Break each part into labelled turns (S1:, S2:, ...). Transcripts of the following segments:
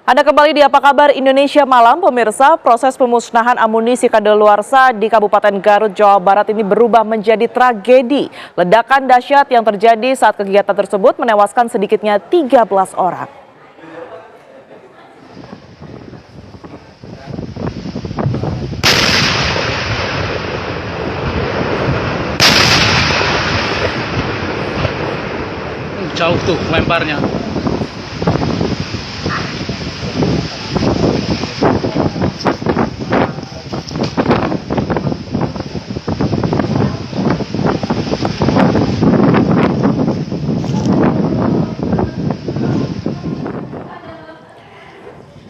S1: Anda kembali di Apa Kabar Indonesia Malam, pemirsa. Proses pemusnahan amunisi kadaluarsa di Kabupaten Garut, Jawa Barat ini berubah menjadi tragedi. Ledakan dahsyat yang terjadi saat kegiatan tersebut menewaskan sedikitnya 13 orang.
S2: Jauh tuh lemparnya.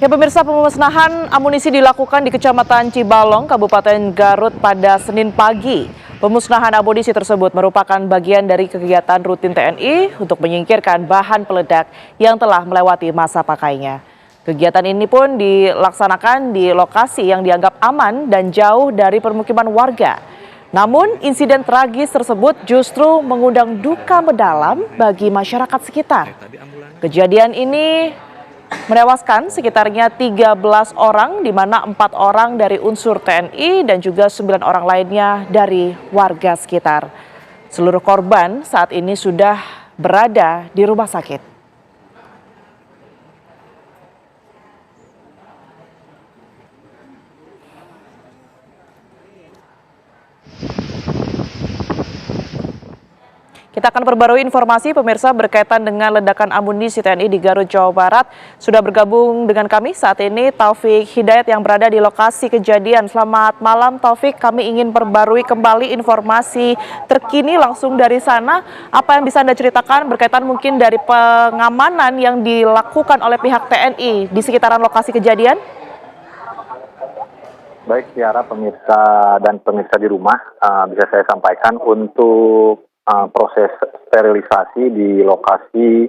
S1: Ya pemirsa, pemusnahan amunisi dilakukan di Kecamatan Cibalong, Kabupaten Garut pada Senin pagi. Pemusnahan amunisi tersebut merupakan bagian dari kegiatan rutin TNI untuk menyingkirkan bahan peledak yang telah melewati masa pakainya. Kegiatan ini pun dilaksanakan di lokasi yang dianggap aman dan jauh dari permukiman warga. Namun insiden tragis tersebut justru mengundang duka mendalam bagi masyarakat sekitar. Kejadian ini menewaskan sekitarnya 13 orang, di mana 4 orang dari unsur TNI dan juga 9 orang lainnya dari warga sekitar. Seluruh korban saat ini sudah berada di rumah sakit. Kita akan perbarui informasi pemirsa berkaitan dengan ledakan amunisi TNI di Garut, Jawa Barat. Sudah bergabung dengan kami saat ini Taufik Hidayat yang berada di lokasi kejadian. Selamat malam Taufik, kami ingin perbarui kembali informasi terkini langsung dari sana. Apa yang bisa Anda ceritakan berkaitan mungkin dari pengamanan yang dilakukan oleh pihak TNI di sekitaran lokasi kejadian?
S3: Baik, Tiara, pemirsa dan pemirsa di rumah, bisa saya sampaikan untuk proses sterilisasi di lokasi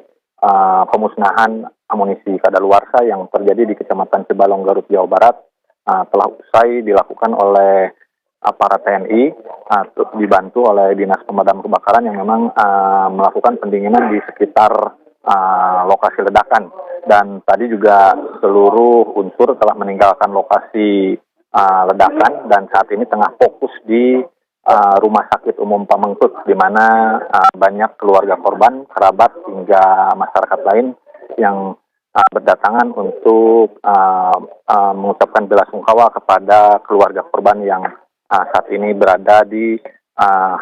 S3: pemusnahan amunisi kadaluarsa yang terjadi di Kecamatan Cibalong, Garut, Jawa Barat telah usai dilakukan oleh aparat TNI dibantu oleh Dinas Pemadam Kebakaran yang memang melakukan pendinginan di sekitar lokasi ledakan. Dan tadi juga seluruh unsur telah meninggalkan lokasi ledakan dan saat ini tengah fokus di Rumah Sakit Umum Pamengpeuk, di mana banyak keluarga korban, kerabat hingga masyarakat lain yang berdatangan untuk mengucapkan bela sungkawa kepada keluarga korban yang saat ini berada di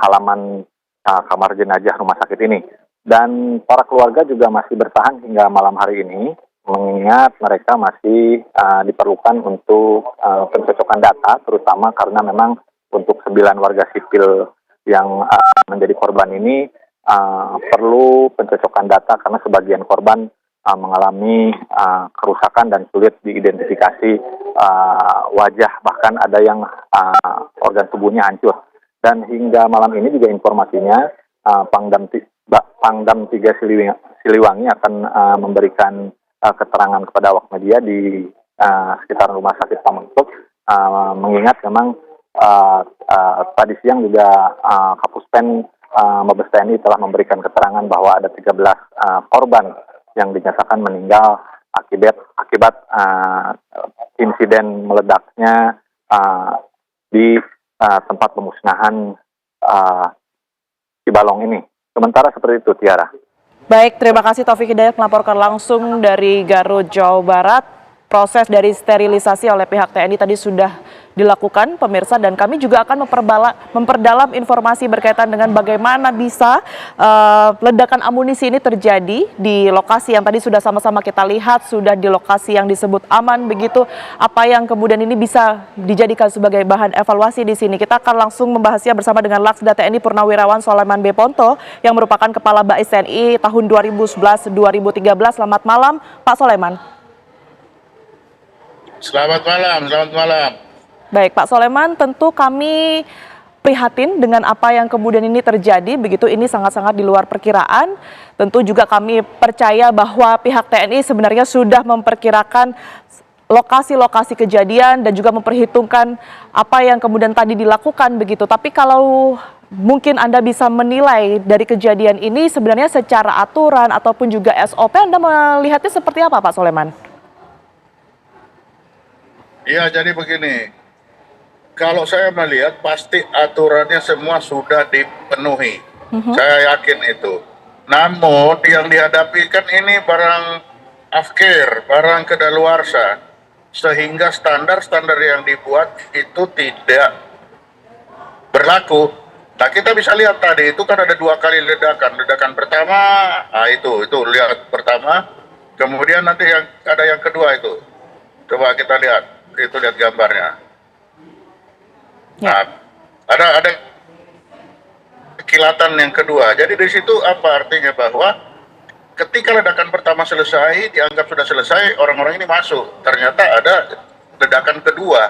S3: halaman kamar jenazah rumah sakit ini. Dan para keluarga juga masih bertahan hingga malam hari ini, mengingat mereka masih diperlukan untuk pencocokan data, terutama karena memang untuk 9 warga sipil yang menjadi korban ini perlu pencocokan data karena sebagian korban mengalami kerusakan dan sulit diidentifikasi wajah, bahkan ada yang organ tubuhnya hancur. Dan hingga malam ini juga informasinya Pangdam 3 Siliwangi akan memberikan keterangan kepada awak media di sekitar Rumah Sakit Pamengpeuk, mengingat memang tadi siang juga Kapuspen Mabes TNI telah memberikan keterangan bahwa ada 13 korban yang dinyatakan meninggal akibat insiden meledaknya di tempat pemusnahan Cibalong ini. Sementara seperti itu, Tiara.
S1: Baik, terima kasih Taufik Hidayat melaporkan langsung dari Garut, Jawa Barat. Proses dari sterilisasi oleh pihak TNI tadi sudah dilakukan pemirsa, dan kami juga akan memperdalam informasi berkaitan dengan bagaimana bisa ledakan amunisi ini terjadi di lokasi yang tadi sudah sama-sama kita lihat, sudah di lokasi yang disebut aman begitu. Apa yang kemudian ini bisa dijadikan sebagai bahan evaluasi di sini. Kita akan langsung membahasnya bersama dengan Laksda TNI Purnawirawan Soleman B. Ponto yang merupakan Kepala Bais TNI tahun 2011-2013. Selamat malam Pak Soleman.
S4: Selamat malam.
S1: Baik Pak Soleman, tentu kami prihatin dengan apa yang kemudian ini terjadi, begitu ini sangat-sangat di luar perkiraan. Tentu juga kami percaya bahwa pihak TNI sebenarnya sudah memperkirakan lokasi-lokasi kejadian dan juga memperhitungkan apa yang kemudian tadi dilakukan begitu. Tapi kalau mungkin Anda bisa menilai dari kejadian ini sebenarnya secara aturan ataupun juga SOP, Anda melihatnya seperti apa Pak Soleman?
S4: Iya, jadi begini. Kalau saya melihat pasti aturannya semua sudah dipenuhi. Saya yakin itu. Namun yang dihadapi kan ini barang afkir, barang kedaluarsa. Sehingga standar-standar yang dibuat itu tidak berlaku. Nah, kita bisa lihat tadi itu kan ada 2 kali ledakan. Ledakan pertama, itu lihat pertama. Kemudian nanti yang ada yang kedua itu. Coba kita lihat, itu lihat gambarnya. Nah, ada kilatan yang kedua. Jadi di situ apa artinya bahwa ketika ledakan pertama selesai, dianggap sudah selesai, orang-orang ini masuk. Ternyata ada ledakan kedua.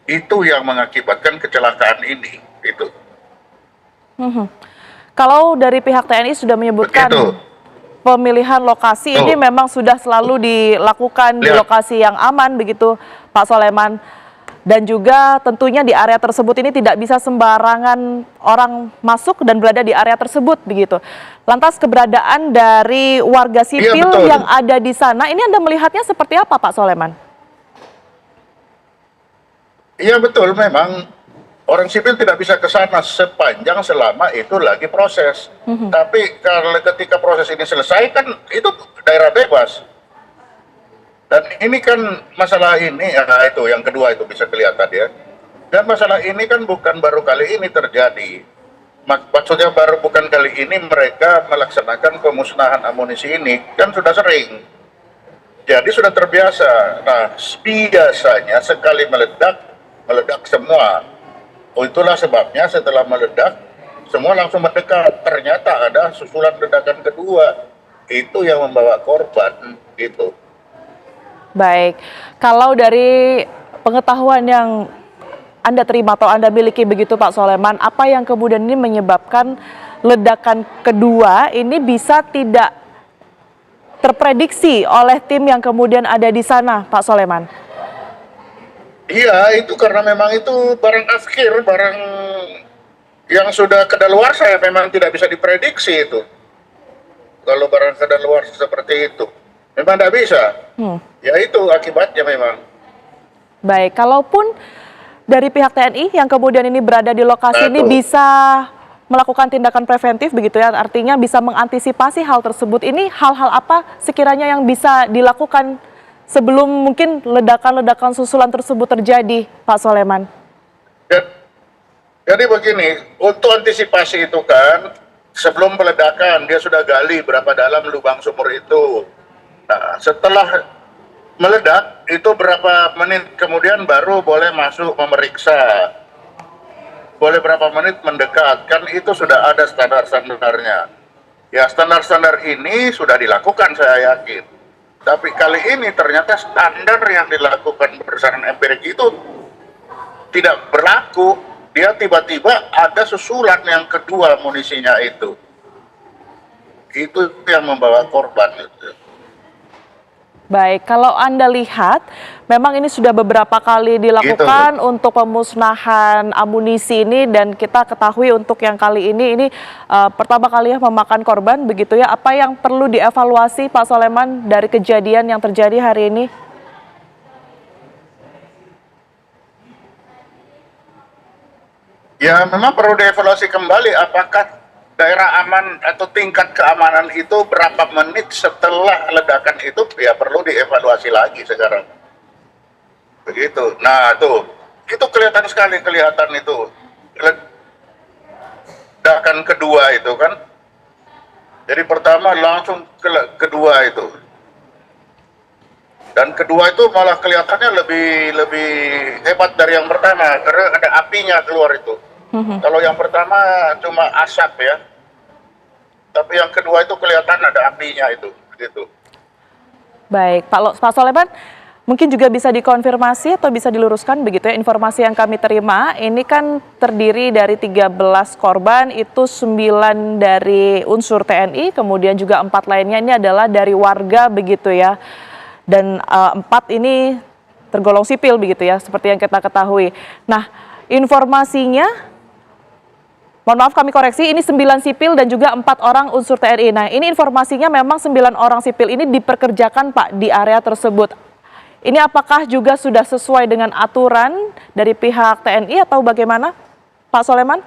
S4: Itu yang mengakibatkan kecelakaan ini. Itu.
S1: Kalau dari pihak TNI sudah menyebutkan
S4: Begitu.
S1: pemilihan lokasi ini memang sudah selalu dilakukan di lokasi yang aman begitu, Pak Soleman. Dan juga tentunya di area tersebut ini tidak bisa sembarangan orang masuk dan berada di area tersebut begitu. Lantas keberadaan dari warga sipil yang ada di sana, ini Anda melihatnya seperti apa, Pak Soleman?
S4: Iya betul, memang orang sipil tidak bisa ke sana sepanjang selama itu lagi proses. Tapi kalau ketika proses ini selesai kan itu daerah bebas. Dan ini kan masalah ini, itu yang kedua itu bisa kelihatan ya. Dan masalah ini kan bukan baru kali ini terjadi. Maksudnya baru bukan kali ini mereka melaksanakan pemusnahan amunisi ini, kan sudah sering. Jadi sudah terbiasa. Nah, biasanya sekali meledak semua. Oh, itulah sebabnya setelah meledak, semua langsung mendekat. Ternyata ada susulan ledakan kedua. Itu yang membawa korban, gitu.
S1: Baik, kalau dari pengetahuan yang Anda terima atau Anda miliki begitu Pak Soleman, apa yang kemudian ini menyebabkan ledakan kedua ini bisa tidak terprediksi oleh tim yang kemudian ada di sana, Pak Soleman?
S4: Iya, itu karena memang itu barang afkir, barang yang sudah kedaluarsa ya, memang tidak bisa diprediksi itu. Kalau barang kedaluarsa seperti itu, memang tidak bisa. Ya itu akibatnya memang.
S1: Baik, kalaupun dari pihak TNI yang kemudian ini berada di lokasi ini bisa melakukan tindakan preventif begitu ya, artinya bisa mengantisipasi hal tersebut. Ini hal-hal apa sekiranya yang bisa dilakukan sebelum mungkin ledakan-ledakan susulan tersebut terjadi, Pak Soleman?
S4: Jadi begini, untuk antisipasi itu kan, sebelum peledakan dia sudah gali berapa dalam lubang sumur itu. Nah, setelah meledak itu berapa menit kemudian baru boleh masuk memeriksa. Boleh berapa menit mendekat, kan itu sudah ada standar-standarnya. Ya standar-standar ini sudah dilakukan saya yakin. Tapi kali ini ternyata standar yang dilakukan berdasarkan empirik itu tidak berlaku. Dia tiba-tiba ada susulan yang kedua munisinya itu. Itu yang membawa korban itu.
S1: Baik, kalau Anda lihat, memang ini sudah beberapa kali dilakukan untuk pemusnahan amunisi ini, dan kita ketahui untuk yang kali ini pertama kali ya memakan korban begitu ya. Apa yang perlu dievaluasi Pak Soleman dari kejadian yang terjadi hari ini?
S4: Ya memang perlu dievaluasi kembali apakah daerah aman atau tingkat keamanan itu berapa menit setelah ledakan itu, ya perlu dievaluasi lagi sekarang. Begitu. Nah tuh, itu kelihatan sekali, kelihatan itu ledakan kedua itu kan. Jadi pertama langsung kedua itu. Dan kedua itu malah kelihatannya lebih hebat dari yang pertama karena ada apinya keluar itu. Kalau yang pertama cuma asap ya, tapi yang kedua itu kelihatan ada apinya itu, gitu.
S1: Baik, Pak Soleman, mungkin juga bisa dikonfirmasi atau bisa diluruskan begitu ya, informasi yang kami terima ini kan terdiri dari 13 korban, itu 9 dari unsur TNI, kemudian juga 4 lainnya ini adalah dari warga begitu ya, dan 4 ini tergolong sipil begitu ya, seperti yang kita ketahui. Nah, informasinya, mohon maaf kami koreksi, ini 9 sipil dan juga 4 orang unsur TNI. Nah, ini informasinya memang 9 orang sipil ini diperkerjakan Pak di area tersebut. Ini apakah juga sudah sesuai dengan aturan dari pihak TNI atau bagaimana, Pak Soleman?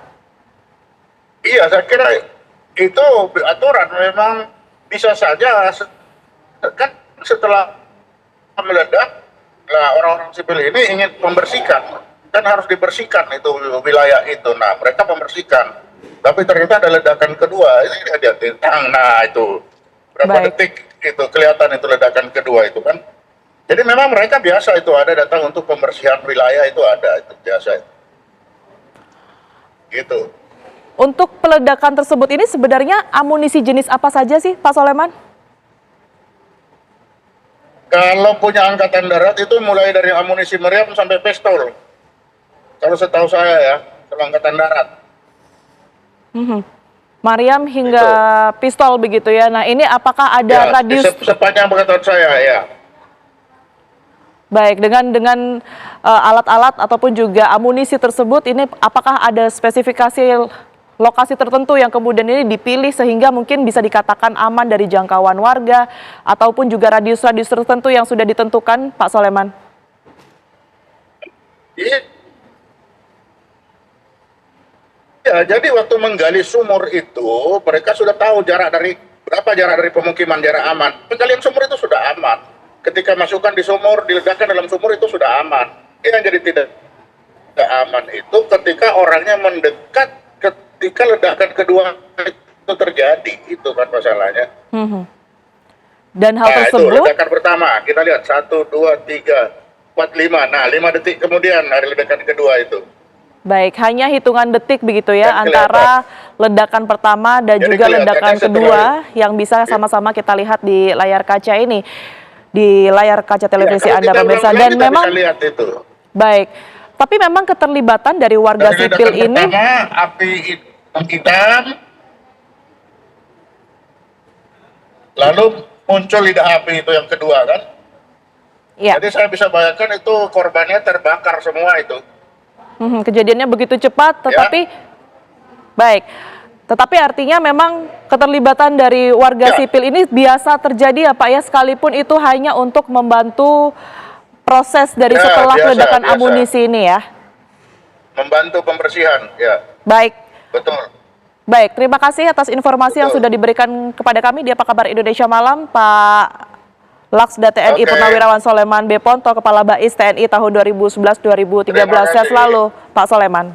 S4: Iya, saya kira itu aturan memang bisa saja kan setelah meledak lah orang-orang sipil ini ingin membersihkan, kan harus dibersihkan itu wilayah itu. Nah, mereka membersihkan, tapi ternyata ada ledakan kedua. Ini ada tentang, nah itu berapa detik itu kelihatan itu ledakan kedua itu kan. Jadi memang mereka biasa itu ada datang untuk pembersihan wilayah, itu ada, itu biasa itu. Gitu.
S1: Untuk peledakan tersebut ini sebenarnya amunisi jenis apa saja sih, Pak Soleman?
S4: Kalau punya angkatan darat itu mulai dari amunisi meriam sampai pistol. Kalau setahu saya ya, kalau angkatan darat.
S1: Meriam hingga pistol begitu ya. Nah, ini apakah ada
S4: Ya,
S1: radius
S4: sepanjang pengetahuan saya ya.
S1: baik dengan alat-alat ataupun juga amunisi tersebut ini apakah ada spesifikasi lokasi tertentu yang kemudian ini dipilih sehingga mungkin bisa dikatakan aman dari jangkauan warga ataupun juga radius-radius tertentu yang sudah ditentukan, Pak Soleman?
S4: Iya. Ya, jadi waktu menggali sumur itu mereka sudah tahu berapa jarak dari pemukiman, jarak aman. Penggalian sumur itu sudah aman. Ketika masukkan di sumur, diledakkan dalam sumur itu sudah aman. Yang jadi tidak aman itu ketika orangnya mendekat ketika ledakan kedua itu terjadi, itu kan masalahnya.
S1: Dan hal
S4: Nah,
S1: tersebut
S4: itu ledakan pertama, kita lihat 1, 2, 3, 4, 5. Nah, 5 detik kemudian dari ledakan kedua itu.
S1: baik, hanya hitungan detik begitu ya
S4: Dan
S1: antara ledakan pertama dan
S4: Jadi
S1: juga
S4: kelihatannya
S1: ledakan kedua
S4: setelah
S1: yang bisa sama-sama kita lihat di layar kaca ini, di layar kaca televisi
S4: Ya, kalau
S1: Anda
S4: kita
S1: pemirsa.
S4: ulang-ulang,
S1: Dan
S4: kita
S1: memang
S4: bisa lihat itu.
S1: baik, tapi memang keterlibatan dari warga
S4: Dari
S1: sipil
S4: ledakan
S1: ini
S4: pertama, api hitam, lalu muncul lidah api itu yang kedua kan.
S1: ya.
S4: Jadi saya bisa bayangkan itu korbannya terbakar semua itu.
S1: Kejadiannya begitu cepat, tetapi baik. Tetapi artinya memang keterlibatan dari warga sipil ini biasa terjadi ya Pak ya, sekalipun itu hanya untuk membantu proses dari setelah ledakan amunisi ini ya.
S4: Membantu pembersihan, ya.
S1: Baik.
S4: Betul.
S1: Baik, terima kasih atas informasi yang sudah diberikan kepada kami di Apa Kabar Indonesia Malam, Pak Laksda TNI Purnawirawan Soleman B. Ponto, Kepala Bais TNI tahun 2011-2013. Sehat selalu, Pak Soleman.